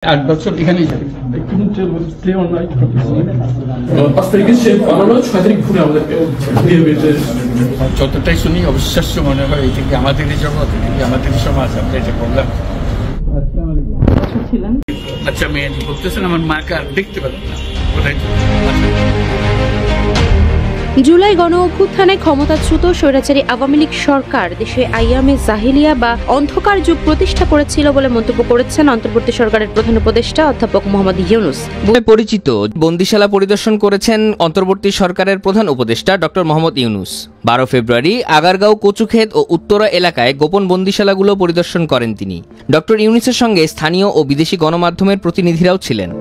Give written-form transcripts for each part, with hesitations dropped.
8 বছর এখানেই যাবে। যতটাই শুনি অবিশ্বাস্য মনে হয় এটা কি আমাদেরই জগৎ, এটা কি আমাদেরই সমাজ। আমরা এটা বললাম আচ্ছা মেয়ে বলতেছেন আমার মাকে আর দেখতে পেলাম না, কোথায় জুলাই গণ অভ্যুত্থানে ক্ষমতাচ্যুত স্বৈরাচারী আওয়ামী লীগ সরকার দেশে আইয়ামে জাহিলিয়া বা অন্ধকার যুগ প্রতিষ্ঠা করেছিল বলে মন্তব্য করেছেন অন্তর্বর্তী সরকারের প্রধান উপদেষ্টা অধ্যাপক মোহাম্মদ ইউনূস। পরিচিত বন্দিশালা পরিদর্শন করেছেন অন্তর্বর্তী সরকারের প্রধান উপদেষ্টা ডক্টর মোহাম্মদ ইউনূস। 12 ফেব্রুয়ারি আগারগাঁও, কচুক্ষেত ও উত্তরা এলাকায় গোপন বন্দিশালাগুলো পরিদর্শন করেন তিনি। ডক্টর ইউনূসের সঙ্গে স্থানীয় ও বিদেশি গণমাধ্যমের প্রতিনিধিরাও ছিলেন।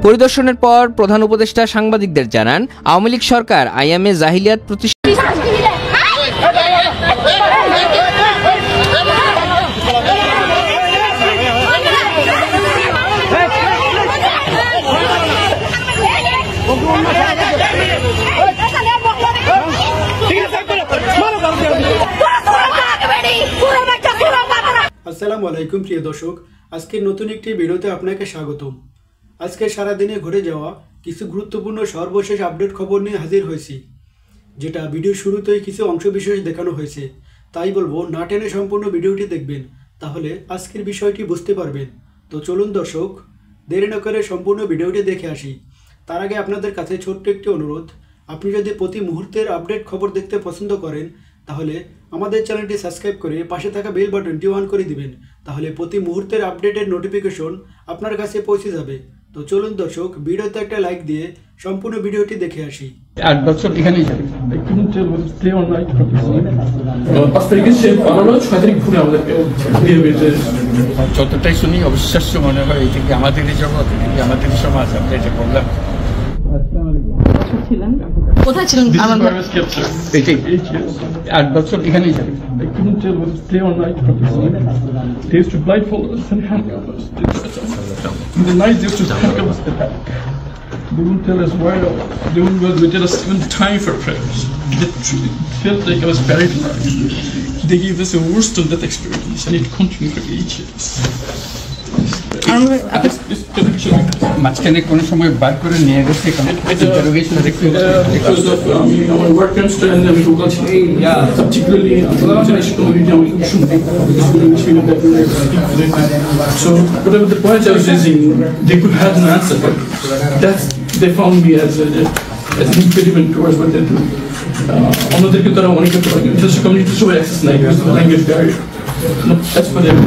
পরিদর্শনের পর প্রধান উপদেষ্টা সাংবাদিকদের জানান, আওয়ামী লীগ সরকার আইয়ামে জাহিলিয়াত প্রতিষ্ঠা আসসালামু আলাইকুম প্রিয় দর্শক, আজকের নতুন একটি ভিডিওতে আপনাকে স্বাগতম। আজকে সারাদিনে ঘটে যাওয়া কিছু গুরুত্বপূর্ণ সর্বশেষ আপডেট খবর নিয়ে হাজির হয়েছি, যেটা ভিডিও শুরুতেই কিছু অংশবিশেষ দেখানো হয়েছে। তাই বলবো না টেনে সম্পূর্ণ ভিডিওটি দেখবেন, তাহলে আজকের বিষয়টি বুঝতে পারবেন। তো চলুন দর্শক, দেরি না করে সম্পূর্ণ ভিডিওটি দেখে আসি। তার আগে আপনাদের কাছে ছোট্ট একটি অনুরোধ, আপনি যদি প্রতি মুহূর্তের আপডেট খবর দেখতে পছন্দ করেন তাহলে আমাদের চ্যানেলটি সাবস্ক্রাইব করে পাশে থাকা বেল বাটনটি অন করে দিবেন, তাহলে প্রতি মুহূর্তের আপডেটের নোটিফিকেশন আপনার কাছে পৌঁছে যাবে। তো চলুন দর্শক, ভিডিওতে একটা লাইক দিয়ে সম্পূর্ণ ভিডিওটি দেখে আসি। 8 বছর এখানেই যাবে। যতটাই শুনি অবিশ্বাস্য মনে হয় এটা কি আমাদেরই জগৎ, এটা কি আমাদেরই সমাজ। আমরা এটা বললাম কোথায় ছিলেন? 8 বছর এখানেই যাবে। In the night they used to handcuff us at back. They wouldn't tell us where they wouldn't go. They tell us even time for prayers. It felt like I was buried alive. They gave us a worse than death experience, and it continued for 8 years. মাঝখানে কোনো সময় বার করে নিয়ে গেছে Because of our work constraint and particularly international community, we shouldn't be because we know that we speak for them. So whatever the point I was raising, they could have an answer, but they found me as an impediment towards what they're doing. অন্যদেরকে তারা অনেক নিজস্ব কমিউনিটির সবাই access নাই, because of the language barrier. That's for them.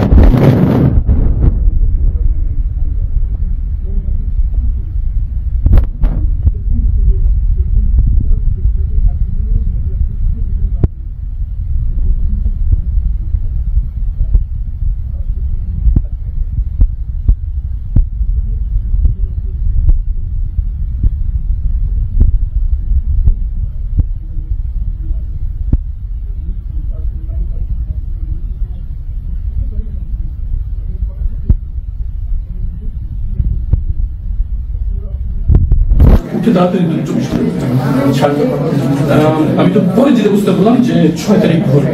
আমি তো পরে যেটা বুঝতে পারলাম যে 6 তারিখ ভোরে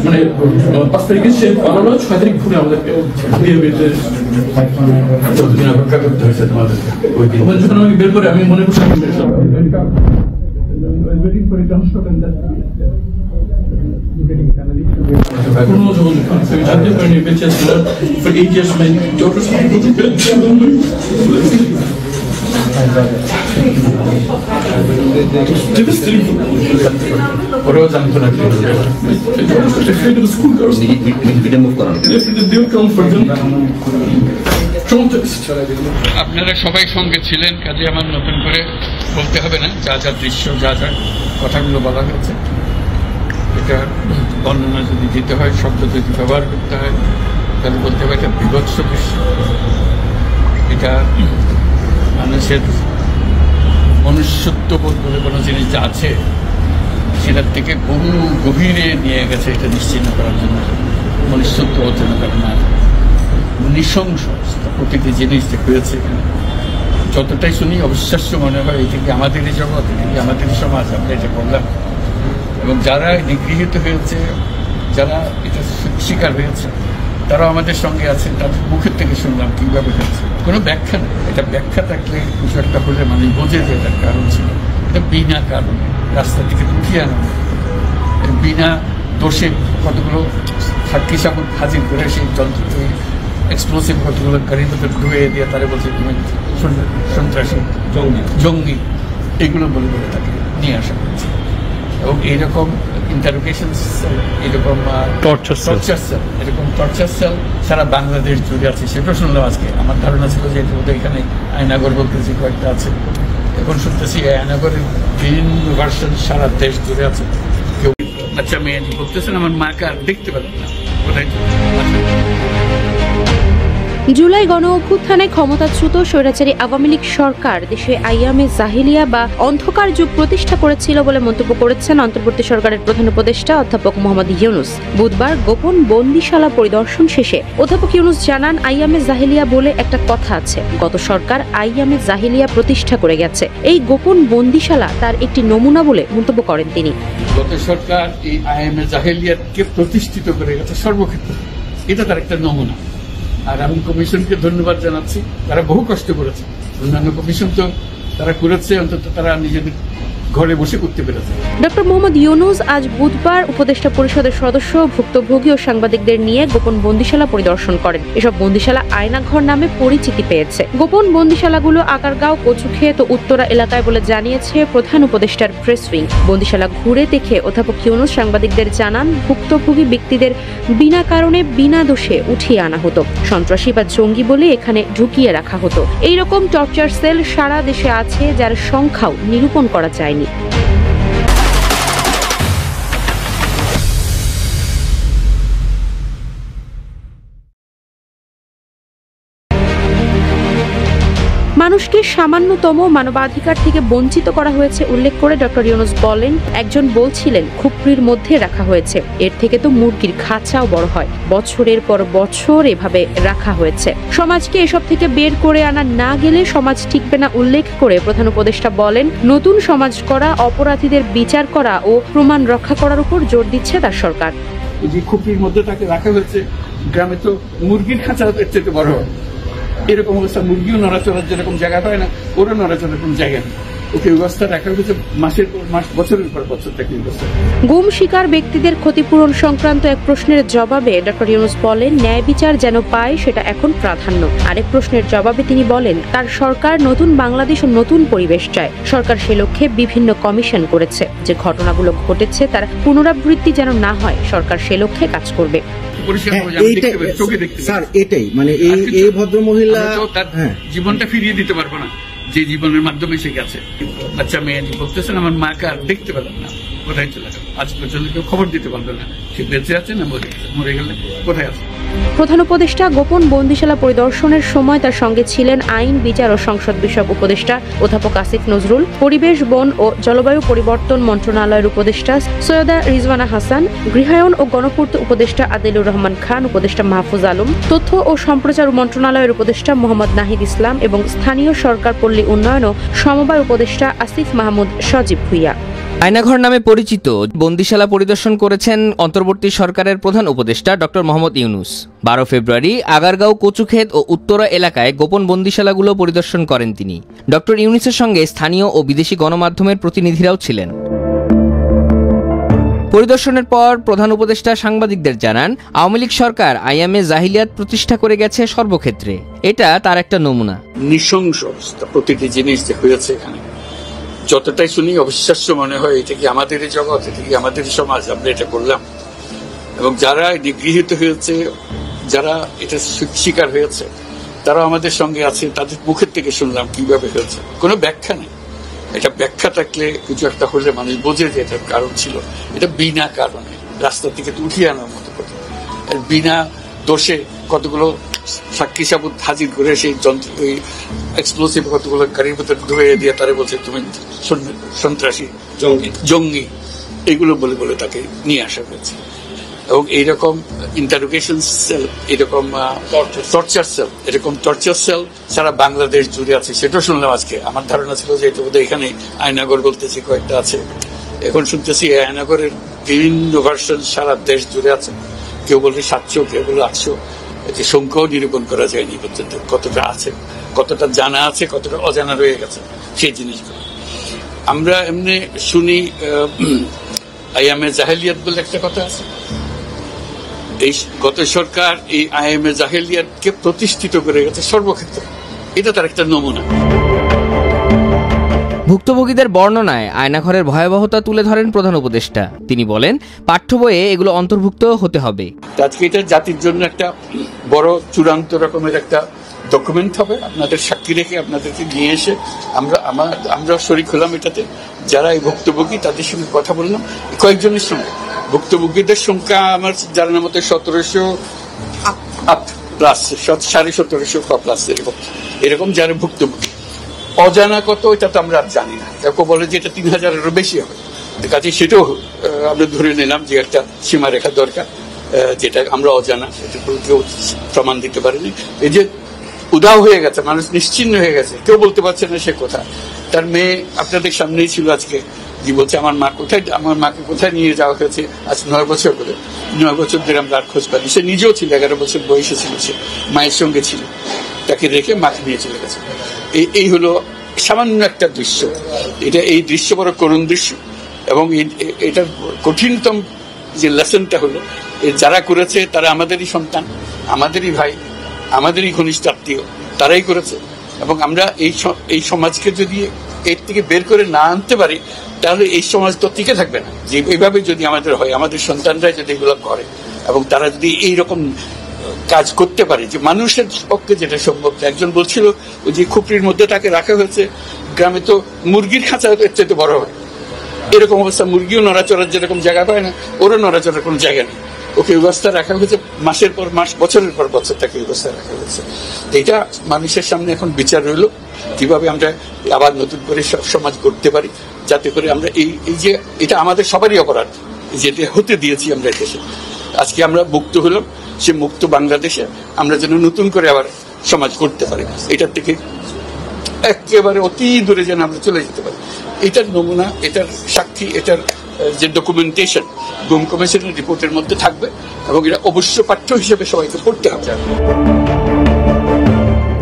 মানে 5 তারিখে সে বানালো, 6 তারিখ ভোরে আমাদেরকে যখন আমাকে বের করে আমি মনে করছি কোনো যোগাযোগ আমি জানতে পারিনি বেঁচে ছিল for 8 years my daughter's ওরাও জানতো না স্কুল আপনারা সবাই সঙ্গে ছিলেন, কাজে আমার নতুন করে বলতে হবে না। যা যা দৃশ্য, যা যা কথাগুলো বলা হয়েছে, এটা বর্ণনা যদি দিতে হয়, শব্দ যদি ব্যবহার করতে হয়, তাহলে বলতে হবে এটা বিভৎস দৃশ্য। এটা মানুষের মনুষ্যত্ববোধ বলে কোনো জিনিস যা আছে সেটার থেকে বহু গভীরে নিয়ে গেছে, এটা নিশ্চিন্ন করার জন্য, মনুষ্যত্ববোধ যেন কারণ না নৃশংস প্রতিটি জিনিস হয়েছে এখানে। যতটাই শুনি অবিশ্বাস্য মনে হয় এটা কি আমাদেরই জগৎ, এটা কি আমাদেরই সমাজ। আমরা এটা বললাম এবং যারা নিগৃহীত হয়েছে, যারা এটা শিকার হয়েছে, তারা আমাদের সঙ্গে আছে, তাদের মুখের থেকে শুনলাম কিভাবে হয়েছে। কোনো ব্যাখ্যা নেই। এটা ব্যাখ্যা থাকলে কিছু একটা হলে মানুষ বোঝে যে এটার কারণ ছিল। এটা বিনা কারণে রাস্তা থেকে উঠিয়ে আনা, বিনা দোষে কতগুলো সাক্ষী সাবুত হাজির করে সেই যন্ত্র এক্সপ্লোসিভ কতগুলো গাড়ির ভিতরে ঢুয়ে দিয়ে তারা বলছে তুমি সন্ত্রাসী, জঙ্গি, এগুলো বলে বলে তাকে নিয়ে আসা হয়েছে। এবং এইরকম ইন্টারোগেশন সেল, এরকম টর্চার সেল, এরকম টর্চার সেল সারা বাংলাদেশ জুড়ে আছে, সেটাও শুনলাম আজকে। আমার ধারণা ছিল যে এটা এখানে আয়নাগর বলতেছি কয়েকটা আছে, এখন শুনতেছি আয়নাগরের বিভিন্ন ভার্সন সারা দেশ জুড়ে আছে। কেউ বাচ্চা মেয়ে বলতেছেন আমার মাকে আর দেখতে পেলাম না, কোথায় জুলাই গণ অভ্যুত্থানে ক্ষমতাচ্যুত স্বৈরাচারী আওয়ামী লীগ সরকার দেশে আইয়ামে জাহিলিয়া বা অন্ধকার যুগ প্রতিষ্ঠা করেছিল বলে মন্তব্য করেছেন অন্তর্বর্তী সরকারের প্রধান উপদেষ্টা অধ্যাপক মোহাম্মদ ইউনূস। বুধবার গোপন বন্দিশালা পরিদর্শন শেষে অধ্যাপক ইউনূস জানান, আইয়ামে জাহিলিয়া বলে একটা কথা আছে। গত সরকার আইয়ামে জাহিলিয়া প্রতিষ্ঠা করে গেছে। এই গোপন বন্দিশালা তার একটি নমুনা বলে মন্তব্য করেন তিনি। গত সরকার এই আইয়ামে জাহিলিয়াতকে প্রতিষ্ঠিত করে গেছে সর্বক্ষেত্রে, এটা তার একটা নমুনা। আর আমি কমিশনকে ধন্যবাদ জানাচ্ছি, তারা বহু কষ্ট করেছে। অন্যান্য কমিশন তো তারা করেছে, অন্তত তারা নিজেদের ঘরে বসে করতে পেরেছে। ডক্টর মোহাম্মদ ইউনূস আজ বুধবার উপদেষ্টা পরিষদের সদস্য, ভুক্তভোগী ও সাংবাদিকদের নিয়ে গোপন বন্দিশালা পরিদর্শন করেন। এসব বন্দিশালা আয়নাঘর নামে পরিচিতি পেয়েছে। গোপন বন্দিশালাগুলো আগারগাঁও, কচুক্ষেত ও উত্তরা এলাকায় বলে জানিয়েছে প্রধান উপদেষ্টার প্রেস উইং। বন্দিশালা ঘুরে দেখে অধ্যাপক ইউনূস সাংবাদিকদের জানান, ভুক্তভোগী ব্যক্তিদের বিনা কারণে বিনা দোষে উঠিয়ে আনা হতো, সন্ত্রাসী বা জঙ্গি বলে এখানে ঢুকিয়ে রাখা হতো। এইরকম টর্চার সেল সারা দেশে আছে, যার সংখ্যাও নিরূপণ করা যায়নি। মানুষকে সামান্যতম মানবাধিকার থেকে বঞ্চিত করা হয়েছে উল্লেখ করে ডক্টর ইউনূস বলেন, একজন বলছিলেন খুপরির মধ্যে রাখা হয়েছে, এর থেকে তো মুরগির খাঁচাও বড় হয়। বছরের পর বছর এভাবে রাখা হয়েছে। সমাজকে এসব থেকে বের করে আনা না গেলে সমাজ টিকবে না উল্লেখ করে প্রধান উপদেষ্টা বলেন, নতুন সমাজ করা, অপরাধীদের বিচার করা ও প্রমাণ রক্ষা করার উপর জোর দিচ্ছে তার সরকার। যে খুপরির মধ্যে তাকে রাখা হয়েছে, গ্রামে তো মুরগির খাঁচা এর থেকে বড় হয়। এরকম অবস্থা, মুরগিও নড়াচড়ার যেরকম জায়গা পায় না, ওরও নড়াচড়ার কোন জায়গা নেই। ওকে ব্যবস্থা রাখা হয়েছে মাসের পর মাস, বছরের পর বছর তাকে ব্যবস্থা। গুম শিকার ব্যক্তিদের ক্ষতিপূরণ সংক্রান্ত এক প্রশ্নের জবাবে ডক্টর ইউনূস বলেন, ন্যায় বিচার যেন পায় সেটা এখন প্রাধান্য। আরেক প্রশ্নের জবাবে তিনি বলেন, তার সরকার নতুন বাংলাদেশ ও নতুন পরিবেশ চায়। সরকার সে লক্ষ্যে বিভিন্ন কমিশন করেছে। যে ঘটনাগুলো ঘটেছে তার পুনরাবৃত্তি যেন না হয়, সরকার সে লক্ষ্যে কাজ করবে। স্যার, এটাই মানে এই ভদ্রমহিলা তার জীবনটা ফিরিয়ে দিতে পারবো না যে জীবনের মাধ্যমে সে গেছে। বাচ্চা মেয়ে বলতেছেন আমার মাকে আর দেখতে পেলাম না, কোথায় চলে গেল। আজ পর্যন্ত কেউ খবর দিতে পারবে না সে বেঁচে আছে না মরে গেলে কোথায় আছে। প্রধান উপদেষ্টা গোপন বন্দিশালা পরিদর্শনের সময় তার সঙ্গে ছিলেন আইন, বিচার ও সংসদ বিষয়ক উপদেষ্টা অধ্যাপক আসিফ নজরুল, পরিবেশ, বন ও জলবায়ু পরিবর্তন মন্ত্রণালয়ের উপদেষ্টা সৈয়দা রিজওয়ানা হাসান, গৃহায়ন ও গণপূর্ত উপদেষ্টা আদিলুর রহমান খান, উপদেষ্টা মাহফুজ আলম, তথ্য ও সম্প্রচার মন্ত্রণালয়ের উপদেষ্টা মোহাম্মদ নাহিদ ইসলাম এবং স্থানীয় সরকার, পল্লী উন্নয়ন ও সমবায় উপদেষ্টা আসিফ মাহমুদ সজীব ভুইয়া। আয়নাঘর নামে পরিচিত বন্দিশালা পরিদর্শন করেছেন অন্তর্বর্তী সরকারের প্রধান উপদেষ্টা ডক্টর মোহাম্মদ ইউনূস। 12 ফেব্রুয়ারি আগারগাঁও, কচুক্ষেত ও উত্তরা এলাকায় গোপন বন্দিশালাগুলো পরিদর্শন করেন তিনি। ডক্টর ইউনূসের সঙ্গে স্থানীয় ও বিদেশি গণমাধ্যমের প্রতিনিধিরাও ছিলেন। পরিদর্শনের পর প্রধান উপদেষ্টা সাংবাদিকদের জানান, আওয়ামী লীগ সরকার আইয়ামে জাহিলিয়াত প্রতিষ্ঠা করে গেছে সর্বক্ষেত্রে, এটা তার একটা নমুনা। নৃশংস অবস্থা, প্রতিটি জিনিস যে হয়েছে এখানে যতটাই শুনি অবিশ্বাস্য মনে হয়। এটা কি আমাদেরই জগৎ, এটা কি আমাদেরই সমাজ, আমরা এটা করলাম। এবং যারা নিগৃহীত হয়েছে, যারা এটা শিকার হয়েছে, তারা আমাদের সঙ্গে আছে, তাদের মুখের থেকে শুনলাম কিভাবে হয়েছে। কোনো ব্যাখ্যা নেই। এটা ব্যাখ্যা থাকলে কিছু একটা হলে মানুষ বোঝে যে এটার কারণ ছিল। এটা বিনা কারণে রাস্তা থেকে উঠিয়ে আনার মতো কথা, বিনা দোষে কতগুলো সাক্ষী সাবুত হাজির করে সেই যন্ত্র এক্সপ্লোসিভ কতগুলো গাড়ির ভিতরে ঢুয়ে দিয়ে তারা বলছে তুমি সন্ত্রাসী, জঙ্গি, এগুলো বলে বলে তাকে নিয়ে আসা হয়েছে। এবং এইরকম ইন্টারোগেশন সেল, এরকম টর্চার সেল, এরকম টর্চার সেল সারা বাংলাদেশ জুড়ে আছে, সেটাও শুনলাম আজকে। আমার ধারণা ছিল যে এটা বোধহয় এখানে আয়নাগর বলতেছি কয়েকটা আছে, এখন শুনতেছি আয়নাগরের বিভিন্ন ভার্সন সারা দেশ জুড়ে আছে। কেউ বলে 700, কেউ বলে 800, যে সংখ্যাও নিরূপণ করা যায়নি পর্যন্ত, কতটা আছে, কতটা জানা আছে, কতটা অজানা রয়ে গেছে সেই জিনিসগুলো। আমরা এমনি শুনি আইয়ামে জাহেলিয়াত বলে একটা কথা আছে। এই গত সরকার এই আইয়ামে জাহেলিয়াতকে প্রতিষ্ঠিত করে গেছে সর্বক্ষেত্রে, এটা তার একটা নমুনা। ভুক্তভোগীদের বর্ণনায় আয়নাঘরের ভয়াবহতা তুলে ধরেন প্রধান উপদেষ্টা। তিনি বলেন, পাঠ্য বইয়ে এগুলো অন্তর্ভুক্ত হতে হবে। আজকে এটা জাতির জন্য একটা বড় চূড়ান্ত রকমের একটা ডকুমেন্ট হবে, আপনাদের সাক্ষী রেখে আপনাদেরকে নিয়ে এসে আমরা শরীক হলাম এটাতে। যারা এই ভুক্তভোগী তাদের সঙ্গে কথা বললাম, কয়েকজনের সঙ্গে। ভুক্তভোগীদের সংখ্যা আমার জানার মতো 1700 প্লাস, 1750 প্লাস এরকম যারা ভুক্তভোগী। অজানা কত এটা তো আমরা আর জানি না। কেউ বলে যে এটা 3000-এরও বেশি হবে, কাজে সেটাও আমরা ধরে নিলাম যে একটা সীমারেখা দরকার, যেটা আমরা অজানা, কেউ প্রমাণ দিতে পারেনি। এই যে উদাও হয়ে গেছে, মানুষ নিশ্চিহ্ন হয়ে গেছে, কেউ বলতে পারছে না সে কোথায়। তার মেয়ে আপনাদের সামনেই ছিল আজকে, যে বলছে আমার মাকে কোথায় নিয়ে যাওয়া হয়েছে আজ 9 বছর ধরে। 9 বছর ধরে আমরা আর খোঁজ পাইনি। সে নিজেও ছিল, 11 বছর বয়সে ছিল, সে মায়ের সঙ্গে ছিল, তাকে রেখে মাকে নিয়ে চলে গেছে। এই হলো সামান্য একটা দৃশ্য। এই দৃশ্য বড় করুণ দৃশ্য, এবং এটার কঠিনতম যে লেসনটা হলো, যারা করেছে তারা আমাদেরই সন্তান, আমাদেরই ভাই, আমাদেরই ঘনিষ্ঠ আত্মীয়, তারাই করেছে। এবং আমরা এই সমাজকে যদি এর থেকে বের করে না আনতে পারি, তাহলে এই সমাজ তো টিকে থাকবে না। যে এইভাবে যদি আমাদের হয়, আমাদের সন্তানরা যদি এগুলো করে, এবং তারা যদি এইরকম কাজ করতে পারে, যে মানুষের পক্ষে যেটা সম্ভব। একজন বলছিল ওই যে খুপড়ির মধ্যে তাকে রাখা হয়েছে, গ্রামে তো মুরগির খাঁচা এর চেয়ে বড় হয়, এরকম অবস্থা। মুরগিও নড়াচড়ার যেরকম জায়গা পায় না, ওরও নড়াচড়ার কোনো জায়গা নেই। ওকে ব্যবস্থা রাখা হয়েছে, মাসের পর মাস, বছরের পর বছর তাকে ব্যবস্থা রাখা হয়েছে। এটা মানুষের সামনে এখন বিচার রইল, কিভাবে আমরা আবার নতুন করে সমাজ করতে পারি, যাতে করে আমরা এই যে এটা আমাদের সবারই অপরাধ, যেটা হতে দিয়েছি আমরা দেশে। আজকে আমরা মুক্ত হলাম, সে মুক্ত বাংলাদেশে আমরা যেন নতুন করে আবার সমাজ করতে পারি, এটার থেকে একেবারে অতি দূরে যেন আমরা চলে যেতে পারি। এটার নমুনা, এটার সাক্ষী, এটার যে ডকুমেন্টেশন গুম কমিশনের রিপোর্টের মধ্যে থাকবে, এবং এটা অবশ্য পাঠ্য হিসেবে সবাইকে পড়তে হবে।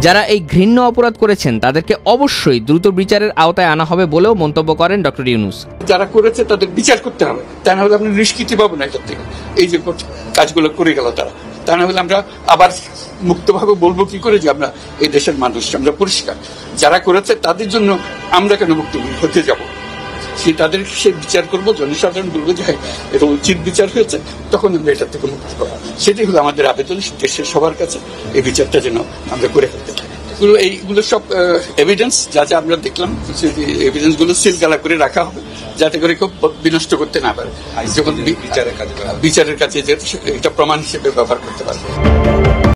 যারা এই ঘৃণ্য অপরাধ করেছেন তাদেরকে অবশ্যই দ্রুত বিচারের আওতায় আনা হবে বলেও মন্তব্য করেন ডক্টর ইউনূস। যারা করেছে তাদের বিচার করতে হবে, তা না হলে আপনি নিষ্কৃতি পাবো না এটার থেকে। এই যে কাজগুলো করে গেল তারা, তা না হলে আমরা আবার মুক্তভাবে বলবো কি করে যে আমরা এই দেশের মানুষ, আমরা পরিষ্কার। যারা করেছে তাদের জন্য আমরা কেন মুক্ত হতে যাব? তাদের সে বিচার করবো, জনসাধারণ বলবো যে হ্যাঁ এটা উচিত বিচার হয়েছে, তখন আমরা এটার থেকে মুক্তি পাবো। সেটাই হলো আমাদের আবেদন দেশের সবার কাছে, এই বিচারটা যেন আমরা করে ফেলতে পারি। এইগুলো সব এভিডেন্স, যা যা আমরা দেখলাম, এভিডেন্স গুলো সিলগালা করে রাখা হবে, যাতে করে কেউ বিনষ্ট করতে না পারে, যখন বিচারের কাছে এটা প্রমাণ হিসেবে ব্যবহার করতে পারবে।